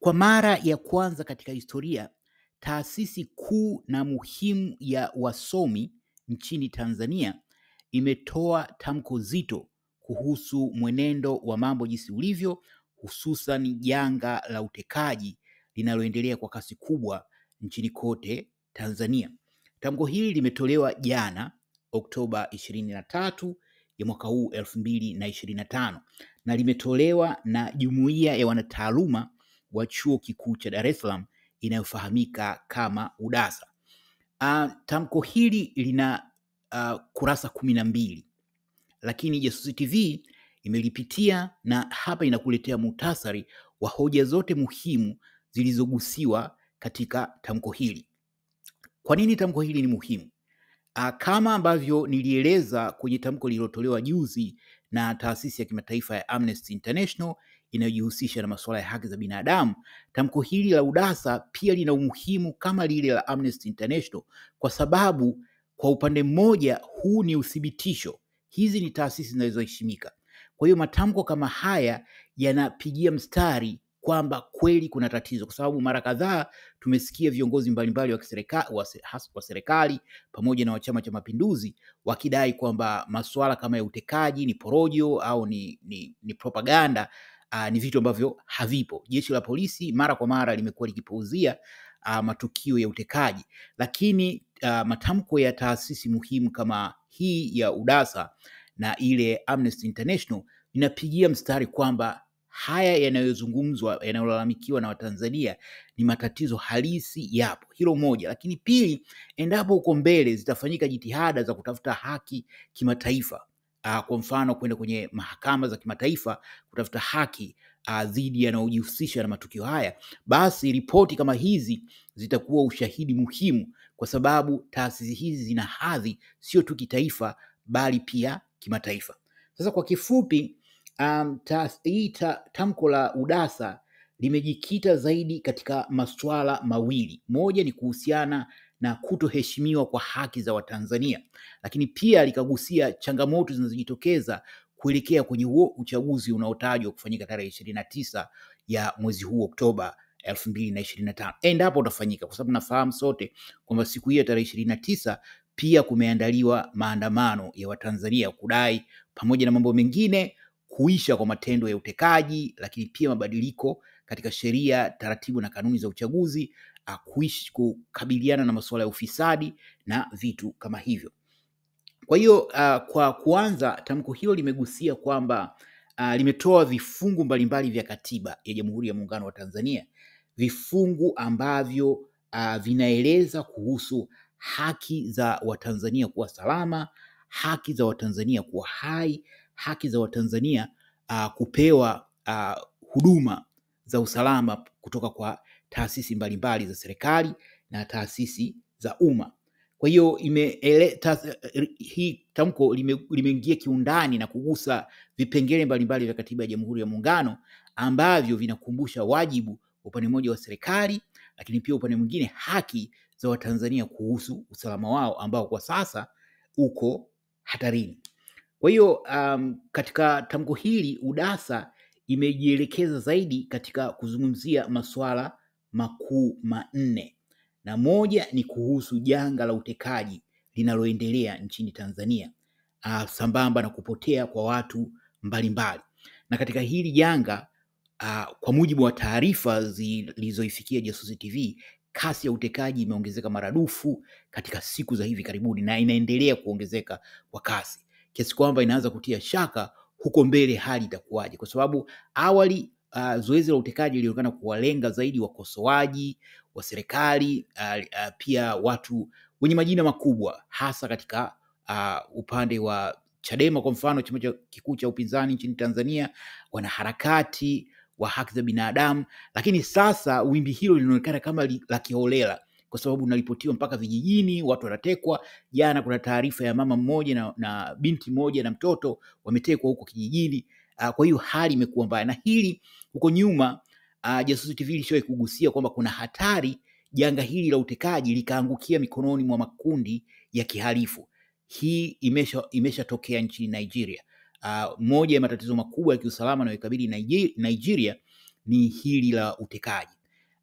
Kwa mara ya kwanza katika historia, taasisi kuu na muhimu ya wasomi nchini Tanzania imetoa tamko zito kuhusu mwenendo wa mambo jinsi ulivyo, hususan janga la utekaji linaloendelea kwa kasi kubwa nchini kote Tanzania. Tamko hili limetolewa jana Oktoba 23 ya mwaka huu 2025 na limetolewa na jumuiya ya wanataaluma wa Chuo Kikuu cha Dar es Salaam inayofahamika kama UDASA. Tamko hili lina kurasa 12, lakini Jasusi TV imelipitia na hapa inakuletea muhtasari wa hoja zote muhimu zilizogusiwa katika tamko hili. Kwa nini tamko hili ni muhimu? Kama ambavyo nilieleza kwenye tamko lililotolewa juzi na taasisi ya kimataifa ya Amnesty International inayojihusisha na masuala ya haki za binadamu, tamko hili la UDASA pia lina umuhimu kama lile la Amnesty International, kwa sababu kwa upande mmoja huu ni uthibitisho, hizi ni taasisi zinazoheshimika. Kwa hiyo matamko kama haya yanapigia mstari kwamba kweli kuna tatizo, kwa sababu mara kadhaa tumesikia viongozi mbalimbali wa serikali pamoja na wa Chama cha Mapinduzi wakidai kwamba masuala kama ya utekaji ni porojo au ni propaganda, ni vitu ambavyo havipo. Jeshi la polisi mara kwa mara limekuwa likipuuzia matukio ya utekaji, lakini matamko ya taasisi muhimu kama hii ya UDASA na ile Amnesty International inapigia mstari kwamba haya yanayozungumzwa, yanayolalamikiwa na Watanzania ni matatizo halisi yapo. Hilo moja, lakini pili, endapo huko mbele zitafanyika jitihada za kutafuta haki kimataifa, kwa mfano kwenda kwenye mahakama za kimataifa kutafuta haki dhidi yanayojihusisha na matukio haya, basi ripoti kama hizi zitakuwa ushahidi muhimu, kwa sababu taasisi hizi zina hadhi sio tu kitaifa bali pia kimataifa. Sasa kwa kifupi, tamko la UDASA limejikita zaidi katika masuala mawili. Moja ni kuhusiana na kutoheshimiwa kwa haki za Watanzania, lakini pia likagusia changamoto zinazojitokeza kuelekea kwenye huo uchaguzi unaotajwa kufanyika tarehe 29 ya mwezi huu Oktoba 2025, endapo utafanyika, kwa sababu nafahamu sote kwamba siku hiyo tarehe 29 pia kumeandaliwa maandamano ya Watanzania kudai pamoja na mambo mengine kuisha kwa matendo ya utekaji, lakini pia mabadiliko katika sheria, taratibu na kanuni za uchaguzi, kukabiliana na masuala ya ufisadi na vitu kama hivyo. Kwa hiyo kwa kuanza, tamko hilo limegusia kwamba limetoa vifungu mbalimbali vya katiba ya Jamhuri ya Muungano wa Tanzania, vifungu ambavyo vinaeleza kuhusu haki za Watanzania kuwa salama, haki za Watanzania kuwa hai, haki za Watanzania kupewa huduma za usalama kutoka kwa taasisi mbalimbali za serikali na taasisi za umma. Kwa hiyo hii tamko limeingia kiundani na kugusa vipengele mbalimbali vya katiba ya Jamhuri ya Muungano ambavyo vinakumbusha wajibu upande mmoja wa serikali, lakini pia upande mwingine haki za Watanzania kuhusu usalama wao ambao kwa sasa uko hatarini. Kwa hiyo katika tamko hili UDASA imejielekeza zaidi katika kuzungumzia masuala makuu manne, na moja ni kuhusu janga la utekaji linaloendelea nchini Tanzania, sambamba na kupotea kwa watu mbalimbali. Na katika hili janga, kwa mujibu wa taarifa zilizoifikia Jasusi TV, kasi ya utekaji imeongezeka maradufu katika siku za hivi karibuni na inaendelea kuongezeka kwa kasi, kiasi kwamba inaanza kutia shaka huko mbele hali itakuwaje, kwa sababu awali zoezi la utekaji lilionekana kuwalenga zaidi wakosoaji wa serikali, pia watu wenye majina makubwa, hasa katika upande wa Chadema kwa mfano, chama kikuu cha upinzani nchini Tanzania, wanaharakati wa haki za binadamu. Lakini sasa wimbi hilo linaonekana kama la kiholela, kwa sababu unaripotiwa mpaka vijijini, watu wanatekwa. Jana kuna taarifa ya mama mmoja na binti moja na mtoto wametekwa huko kijijini. Kwa hiyo hali imekuwa mbaya, na hili huko nyuma Jasusi TV ilishawahi kugusia kwamba kuna hatari janga hili la utekaji likaangukia mikononi mwa makundi ya kihalifu. Hii imeshatokea nchini Nigeria. Moja ya matatizo makubwa ya kiusalama yanayokabili Nigeria ni hili la utekaji.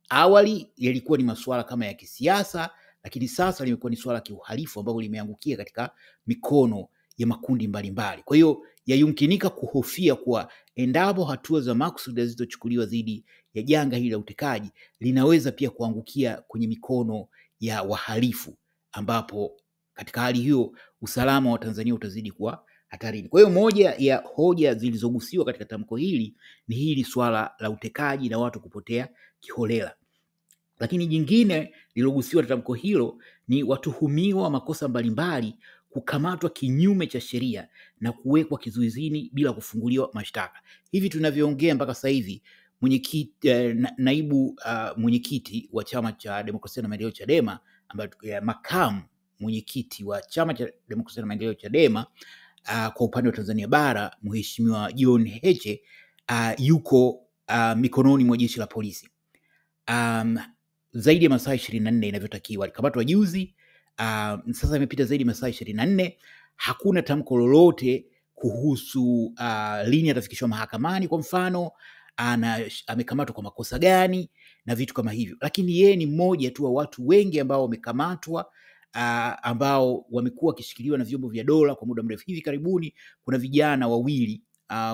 Awali yalikuwa ni masuala kama ya kisiasa, lakini sasa limekuwa ni swala la kiuhalifu ambalo limeangukia katika mikono ya makundi mbalimbali. Kwa hiyo yayumkinika kuhofia kuwa endapo hatua za makusudi zilizochukuliwa dhidi ya janga hili la utekaji linaweza pia kuangukia kwenye mikono ya wahalifu, ambapo katika hali hiyo usalama wa Tanzania utazidi kuwa hatarini. Kwa hiyo moja ya hoja zilizogusiwa katika tamko hili ni hili swala la utekaji na watu kupotea kiholela. Lakini jingine lilogusiwa na tamko hilo ni watuhumiwa wa makosa mbalimbali kukamatwa kinyume cha sheria na kuwekwa kizuizini bila kufunguliwa mashtaka. Hivi tunavyoongea mpaka sasa hivi naibu mwenyekiti wa Chama cha Demokrasia na Maendeleo Chadema, ambaye makamu mwenyekiti wa Chama cha Demokrasia na Maendeleo Chadema kwa upande wa Tanzania bara, Mheshimiwa John Heche yuko mikononi mwa jeshi la polisi zaidi ya masaa 24 inavyotakiwa. Alikamatwa juzi, sasa imepita zaidi ya masaa 24. Hakuna tamko lolote kuhusu lini atafikishwa mahakamani, kwa mfano amekamatwa kwa makosa gani na vitu kama hivyo. Lakini yeye ni mmoja tu wa watu wengi ambao wamekamatwa, ambao wamekuwa wakishikiliwa na vyombo vya dola kwa muda mrefu. Hivi karibuni kuna vijana wawili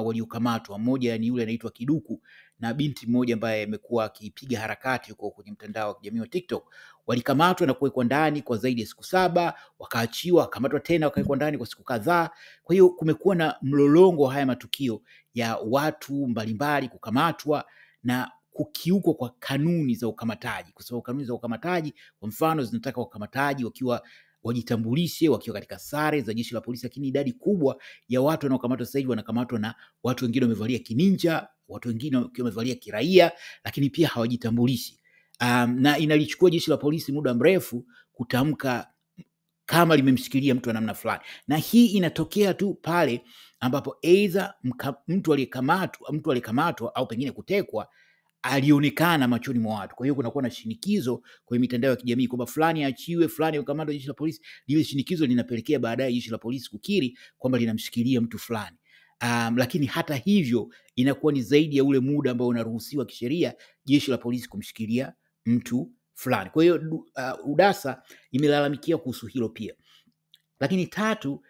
waliokamatwa, mmoja ni yule anaitwa Kiduku na binti mmoja ambaye amekuwa akipiga harakati huko kwenye mtandao wa kijamii wa TikTok. Walikamatwa na kuwekwa ndani kwa zaidi ya siku 7, wakaachiwa, wakamatwa tena wakawekwa ndani kwa siku kadhaa. Kwa hiyo kumekuwa na mlolongo wa haya matukio ya watu mbalimbali kukamatwa na kukiukwa kwa kanuni za ukamataji, kwa sababu kanuni za ukamataji kwa mfano zinataka wakamataji wakiwa wajitambulishe wakiwa katika sare za jeshi la polisi, lakini idadi kubwa ya watu wanaokamatwa sasa hivi wanakamatwa na watu wengine wamevalia kininja, watu wengine wakiwa wamevalia kiraia, lakini pia hawajitambulishi. Na inalichukua jeshi la polisi muda mrefu kutamka kama limemshikilia mtu wa namna fulani, na hii inatokea tu pale ambapo aidha mtu aliyekamatwa au pengine kutekwa alionekana machoni mwa watu. Kwa hiyo kunakuwa na shinikizo kwenye mitandao ya kijamii kwamba fulani aachiwe, fulani akamatwa jeshi la polisi. Lile shinikizo linapelekea baadaye jeshi la polisi kukiri kwamba linamshikilia mtu fulani. Lakini hata hivyo inakuwa ni zaidi ya ule muda ambao unaruhusiwa kisheria jeshi la polisi kumshikilia mtu fulani. Kwa hiyo UDASA imelalamikia kuhusu hilo pia. Lakini tatu,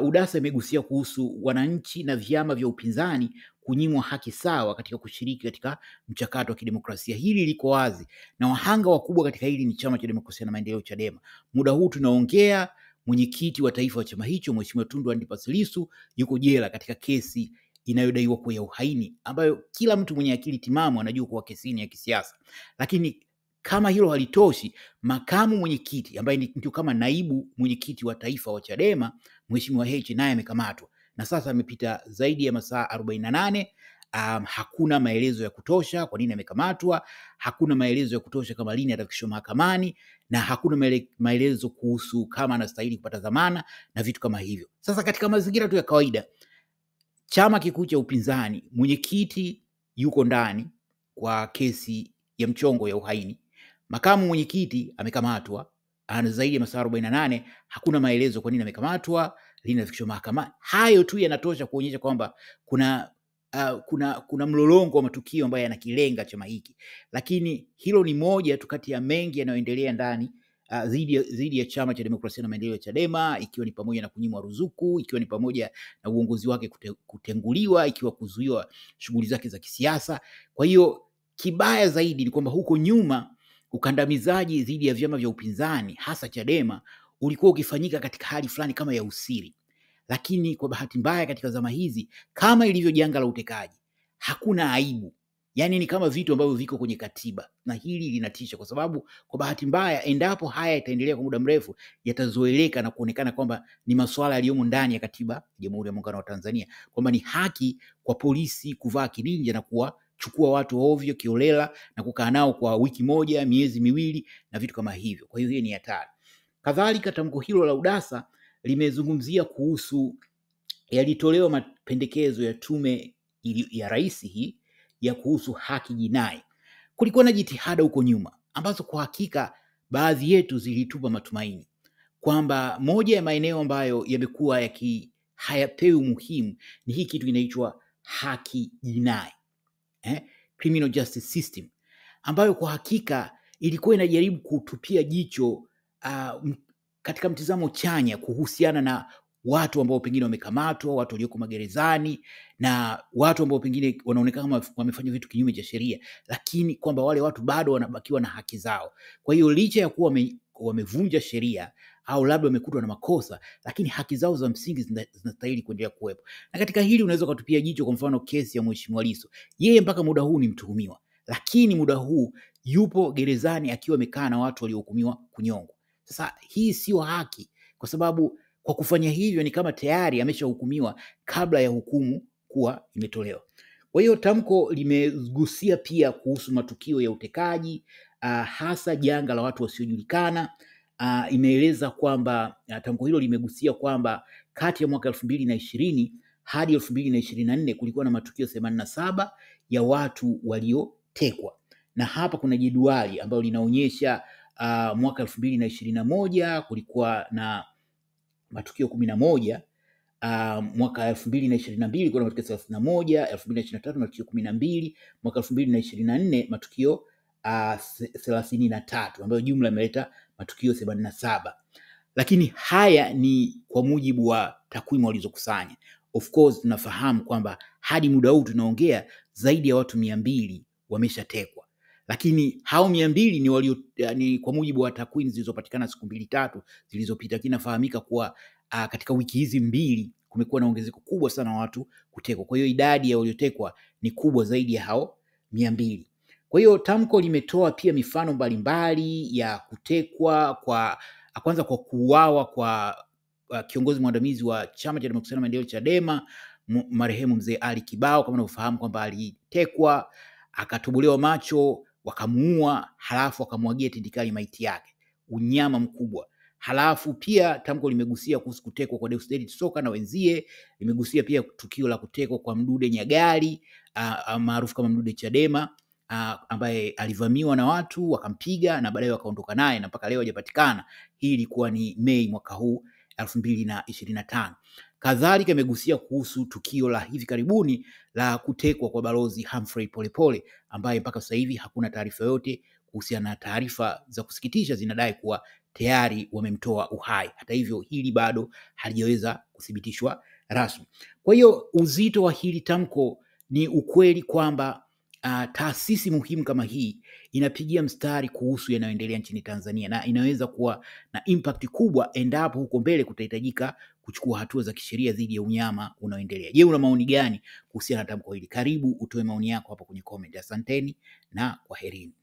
UDASA imegusia kuhusu wananchi na vyama vya upinzani kunyimwa haki sawa katika kushiriki katika mchakato wa kidemokrasia. Hili liko wazi na wahanga wakubwa katika hili ni Chama cha Demokrasia na Maendeleo Chadema. Muda huu tunaongea, mwenyekiti wa taifa wa chama hicho Mheshimiwa Tundu Antipas Lissu yuko jela katika kesi inayodaiwa kuwa ya uhaini, ambayo kila mtu mwenye akili timamu anajua kuwa kesi ni ya kisiasa. Lakini kama hilo halitoshi, makamu mwenyekiti ambaye ndio kama naibu mwenyekiti wa taifa wa Chadema Mheshimiwa Heche naye amekamatwa na sasa amepita zaidi ya masaa 48. Hakuna maelezo ya kutosha kwa nini amekamatwa, hakuna maelezo ya kutosha kama lini atafikishwa mahakamani, na hakuna maelezo kuhusu kama anastahili kupata dhamana na vitu kama hivyo. Sasa katika mazingira tu ya kawaida, chama kikuu cha upinzani, mwenyekiti yuko ndani kwa kesi ya mchongo ya uhaini, makamu mwenyekiti amekamatwa, ana zaidi ya masaa 48, hakuna maelezo kwa nini amekamatwa, lini anafikishwa mahakamani. Hayo tu yanatosha kuonyesha kwamba kuna mlolongo wa matukio ambayo yanakilenga chama hiki. Lakini hilo ni moja tu kati ya mengi yanayoendelea ndani dhidi ya Chama cha Demokrasia na Maendeleo Chadema, ikiwa ni pamoja na kunyimwa ruzuku, ikiwa ni pamoja na uongozi wake kutenguliwa, ikiwa kuzuiwa shughuli zake za kisiasa. Kwa hiyo kibaya zaidi ni kwamba huko nyuma ukandamizaji dhidi ya vyama vya upinzani hasa Chadema ulikuwa ukifanyika katika hali fulani kama ya usiri. Lakini kwa bahati mbaya katika zama hizi, kama ilivyo janga la utekaji, hakuna aibu. Yaani ni kama vitu ambavyo viko kwenye katiba, na hili linatisha kwa sababu kwa bahati mbaya endapo haya itaendelea kwa muda mrefu yatazoeleka na kuonekana kwamba ni masuala yaliyomo ndani ya katiba ya Jamhuri ya Muungano wa Tanzania, kwamba ni haki kwa polisi kuvaa kininja na kuwachukua watu ovyo kiolela na kukaa nao kwa wiki moja, miezi miwili na vitu kama hivyo. Kwa hiyo hii ni hatari. Kadhalika tamko hilo la UDASA limezungumzia kuhusu, yalitolewa mapendekezo ya tume ya rais hii ya kuhusu haki jinai. Kulikuwa na jitihada huko nyuma ambazo kwa hakika baadhi yetu zilitupa matumaini kwamba moja ya maeneo ambayo yamekuwa hayapewi umuhimu ni hii kitu inaitwa haki jinai. criminal justice system, ambayo kwa hakika ilikuwa inajaribu kutupia jicho katika mtizamo chanya kuhusiana na watu ambao pengine wamekamatwa, watu walioko magerezani na watu ambao pengine wanaonekana kama wamefanya vitu kinyume cha sheria, lakini kwamba wale watu bado wanabakiwa na haki zao. Kwa hiyo licha ya kuwa wamevunja sheria au labda wamekutwa na makosa, lakini haki zao za msingi zinastahili kuendelea kuwepo. Na katika hili unaweza kutupia jicho kwa mfano kesi ya Mheshimiwa Lissu. Yeye mpaka muda huu ni mtuhumiwa, lakini muda huu yupo gerezani akiwa amekaa na watu waliohukumiwa kunyongwa. Sasa hii sio haki, kwa sababu kwa kufanya hivyo ni kama tayari ameshahukumiwa kabla ya hukumu kuwa imetolewa. Kwa hiyo tamko limegusia pia kuhusu matukio ya utekaji, hasa janga la watu wasiojulikana. Imeeleza kwamba tamko hilo limegusia kwamba kati ya mwaka 2020 hadi 2024 kulikuwa na matukio 87 ya watu waliotekwa, na hapa kuna jedwali ambalo linaonyesha mwaka 2021 kulikuwa na matukio 11, mwaka 2022 kuna matukio 31, 2023 matukio 12, mwaka 2024 matukio 33, ambayo jumla imeleta matukio 87. Lakini haya ni kwa mujibu wa takwimu walizokusanya. Of course tunafahamu kwamba hadi muda huu tunaongea zaidi ya watu 200 wameshatekwa, lakini hao 200 ni kwa mujibu wa takwimu zilizopatikana siku 2-3 zilizopita. Kinafahamika kuwa katika wiki hizi 2 kumekuwa na ongezeko kubwa sana watu kutekwa. Kwa hiyo idadi ya waliotekwa ni kubwa zaidi ya hao 200. Kwa hiyo tamko limetoa pia mifano mbalimbali ya kutekwa kwanza kwa kuuawa kwa kiongozi mwandamizi wa Chama cha Demokrasia na Maendeleo Chadema, marehemu Mzee Ali Kibao. Kama unavyofahamu kwamba alitekwa, akatobolewa macho, wakamuua, halafu wakamwagia tindikali maiti yake. Unyama mkubwa. Halafu pia tamko limegusia kuhusu kutekwa kwa Deusdedith Soka na wenzie. Limegusia pia tukio la kutekwa kwa Mdude Nyagali maarufu kama Mdude Chadema, ambaye alivamiwa na watu wakampiga na baadaye wakaondoka naye na mpaka leo hajapatikana. Hii ilikuwa ni Mei mwaka huu 2025. Kadhalika imegusia kuhusu tukio la hivi karibuni la kutekwa kwa Balozi Humphrey Polepole, ambaye mpaka sasa hivi hakuna taarifa yote kuhusiana na taarifa za kusikitisha zinadai kuwa tayari wamemtoa uhai. Hata hivyo hili bado halijaweza kuthibitishwa rasmi. Kwa hiyo uzito wa hili tamko ni ukweli kwamba taasisi muhimu kama hii inapigia mstari kuhusu yanayoendelea nchini Tanzania, na inaweza kuwa na impact kubwa endapo huko mbele kutahitajika kuchukua hatua za kisheria dhidi ya unyama unaoendelea. Je, una maoni gani kuhusiana na tamko hili? Karibu utoe maoni yako hapo kwenye comment. Asanteni na kwaherini.